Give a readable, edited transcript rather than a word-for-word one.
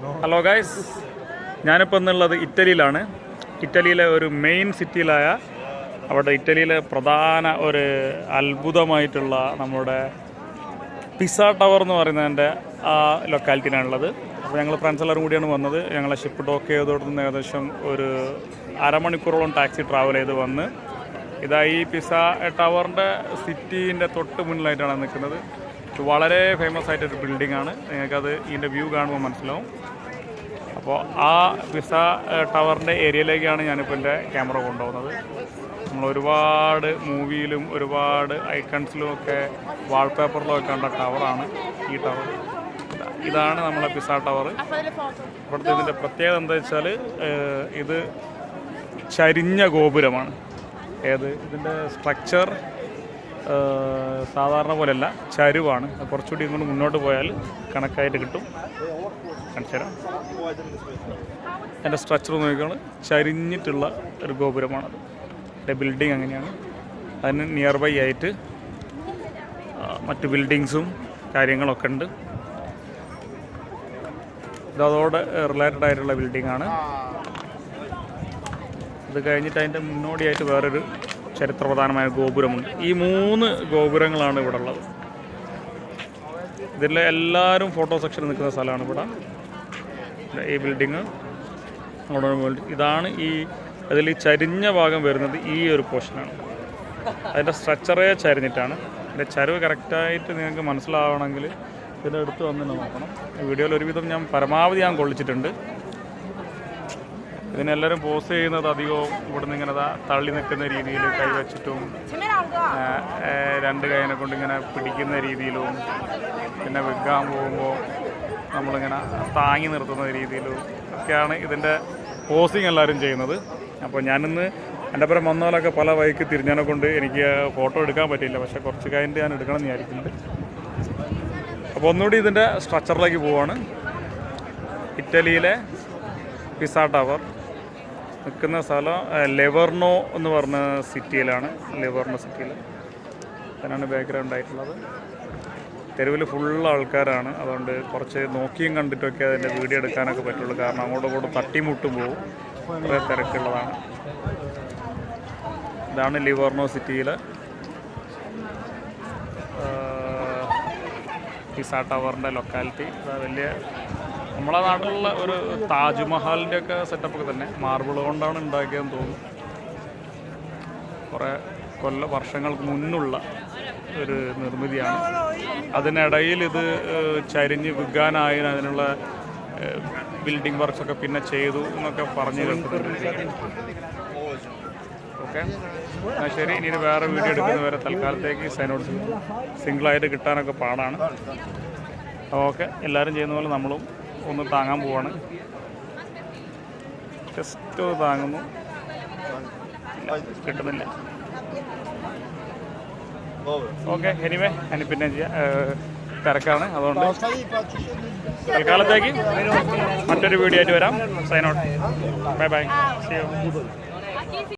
Hello guys, ഞാനിപ്പോൾ ഇന്നുള്ളത് ഇറ്റലിയിലാണ്. ഇറ്റലിയിലെ ഒരു മെയിൻ സിറ്റിയിലായ അവിടെ ഇറ്റലിയിലെ പ്രധാന ഒരു അത്ഭുതമായിട്ടുള്ള നമ്മുടെ പിസ ടവർ എന്ന് പറയുന്നതിൻ്റെ ആ ലൊക്കാലിറ്റിയിലാണുള്ളത്. അപ്പോൾ ഞങ്ങൾ ഫ്രണ്ട്സ് എല്ലാവരും കൂടിയാണ് വന്നത്. ഞങ്ങളെ ഷിപ്പ് ഡോക്ക് ചെയ്തോട് നിന്ന് ഏകദേശം ഒരു അരമണിക്കൂറോളം ടാക്സി ട്രാവൽ ചെയ്ത് വന്ന് ഇതാ ഈ പിസ ടവറിൻ്റെ സിറ്റീൻ്റെ തൊട്ട് മുന്നിലായിട്ടാണ് നിൽക്കുന്നത്. ഇത് വളരെ ഫേമസ് ആയിട്ടൊരു ബിൽഡിംഗ് ആണ്. നിങ്ങൾക്കത് ഇതിൻ്റെ വ്യൂ കാണുമ്പോൾ മനസ്സിലാവും. അപ്പോൾ ആ പിസ ടവറിൻ്റെ ഏരിയയിലേക്കാണ് ഞാനിപ്പോൾ എൻ്റെ ക്യാമറ കൊണ്ടുപോകുന്നത്. നമ്മൾ ഒരുപാട് മൂവിയിലും ഒരുപാട് ഐക്കൺസിലും ഒക്കെ വാൾപേപ്പറിലും ഒക്കെ കണ്ട ടവറാണ് ഈ ടവർ. ഇതാണ് നമ്മളെ പിസ ടവർ. ഇവിടുത്തെ ഇതിൻ്റെ പ്രത്യേകത എന്താ വെച്ചാൽ ഇത് ചരിഞ്ഞ ഗോപുരമാണ്. ഇതിൻ്റെ സ്ട്രക്ചർ സാധാരണ പോലെയല്ല, ചരിവാണ്. കുറച്ചുകൂടി ഇങ്ങോട്ട് മുന്നോട്ട് പോയാൽ കണക്കായിട്ട് കിട്ടും. കാണിച്ചു തരാം. എൻ്റെ സ്ട്രക്ചർ നോക്കിയാണ് ചരിഞ്ഞിട്ടുള്ള ഒരു ഗോപുരമാണത്. എൻ്റെ ബിൽഡിംഗ് അങ്ങനെയാണ്. അതിന് നിയർ ബൈ ആയിട്ട് മറ്റ് ബിൽഡിങ്സും കാര്യങ്ങളൊക്കെ ഉണ്ട്. ഇതോടെ റിലേറ്റഡ് ആയിട്ടുള്ള ബിൽഡിങ്ങാണ്. ഇത് കഴിഞ്ഞിട്ട് അതിൻ്റെ മുന്നോടിയായിട്ട് വേറൊരു ചരിത്രപ്രധാനമായ ഗോപുരമുണ്ട്. ഈ 3 ഗോപുരങ്ങളാണ് ഇവിടെ ഉള്ളത്. ഇതിൽ എല്ലാവരും ഫോട്ടോ സെക്ഷൻ നിൽക്കുന്ന സ്ഥലമാണ് ഇവിടെ. ഈ ബിൽഡിങ് ഇതാണ്. അതിൽ ഈ ചരിഞ്ഞ ഭാഗം വരുന്നത് ഈ ഒരു പോർഷനാണ്. അതിൻ്റെ സ്ട്രക്ചറേ ചരിഞ്ഞിട്ടാണ്. അതിൻ്റെ ചരിവ് കറക്റ്റായിട്ട് നിങ്ങൾക്ക് മനസ്സിലാവണമെങ്കിൽ ഇതിൻ്റെ അടുത്ത് വന്ന് നോക്കണം. വീഡിയോയിൽ ഒരുവിധം ഞാൻ പരമാവധി കൊള്ളിച്ചിട്ടുണ്ട്. ഇതിനെല്ലാവരും പോസ് ചെയ്യുന്നത് അധികവും ഇവിടെ നിന്ന് ഇങ്ങനെ തള്ളി നിൽക്കുന്ന രീതിയിൽ കൈവച്ചിട്ടും 2 കൈനെ കൊണ്ട് ഇങ്ങനെ പിടിക്കുന്ന രീതിയിലും പിന്നെ വിൽക്കാൻ പോകുമ്പോൾ നമ്മളിങ്ങനെ താങ്ങി നിർത്തുന്ന രീതിയിലും ഒക്കെയാണ് ഇതിൻ്റെ പോസിങ് എല്ലാവരും ചെയ്യുന്നത്. അപ്പോൾ ഞാനിന്ന് എൻ്റെ പുറം വന്നപോലൊക്കെ പല വഴിക്ക് തിരിഞ്ഞതിനെ കൊണ്ട് എനിക്ക് ഫോട്ടോ എടുക്കാൻ പറ്റിയില്ല. പക്ഷേ കുറച്ച് കഴിഞ്ഞിട്ട് ഞാൻ എടുക്കണം എന്ന് വിചാരിക്കുന്നുണ്ട്. അപ്പോൾ ഒന്നുകൂടി ഇതിൻ്റെ സ്ട്രക്ചറിലേക്ക് പോവാണ്. ഇറ്റലിയിലെ പിസ ടവർ നിൽക്കുന്ന സ്ഥലം ലിവർണോ എന്ന് പറഞ്ഞ സിറ്റിയിലാണ്. ലിവർണോ സിറ്റിയിൽ അതിനാണ് ബാക്ക്ഗ്രൗണ്ട് ആയിട്ടുള്ളത്. തെരുവിൽ ഫുൾ ആൾക്കാരാണ്. അതുകൊണ്ട് കുറച്ച് നോക്കിയും കണ്ടിട്ടൊക്കെ അതിൻ്റെ വീഡിയോ എടുക്കാനൊക്കെ പറ്റുള്ളൂ. കാരണം അങ്ങോട്ടും ഇങ്ങോട്ടും തട്ടിമുട്ടും പോകും. കുറേ തിരക്കുള്ളതാണ്. ഇതാണ് ലിവർണോ സിറ്റിയിലെ പിസ ടവറിൻ്റെ ലൊക്കാലിറ്റി. വലിയ നമ്മളെ നാട്ടിലുള്ള ഒരു താജ്മഹലിൻ്റെ ഒക്കെ സെറ്റപ്പൊക്കെ തന്നെ മാർബിൾ കൊണ്ടാണ് ഉണ്ടാക്കിയതെന്ന് തോന്നുന്നു. കുറേ വർഷങ്ങൾക്ക് മുന്നുള്ള ഒരു നിർമ്മിതിയാണ്. അതിനിടയിൽ ഇത് ചരിഞ്ഞ് വിൽക്കാനായി അതിനുള്ള ബിൽഡിംഗ് വർക്ക്സൊക്കെ പിന്നെ ചെയ്തു എന്നൊക്കെ പറഞ്ഞു കേട്ടിട്ടുണ്ട്. ഓക്കെ, എന്നാൽ ശരി. ഇനി വേറെ വീഡിയോ എടുക്കുന്നവരെ തൽക്കാലത്തേക്ക് സൈനോട് സിംഗിളായിട്ട് കിട്ടാനൊക്കെ പാടാണ്. ഓക്കെ, എല്ലാവരും ചെയ്യുന്ന പോലെ നമ്മളും ഒന്ന് താങ്ങാൻ പോവാണ്. ജസ്റ്റ് താങ്ങുന്നു, കിട്ടുന്നില്ല. ഓക്കെ, എനിവേ ഞാൻ പിന്നെ തിരക്കാണ്. അതുകൊണ്ട് തൽക്കാലത്തേക്ക് മറ്റൊരു വീഡിയോ ആയിട്ട് വരാം. Sign out. Bye bye. See U.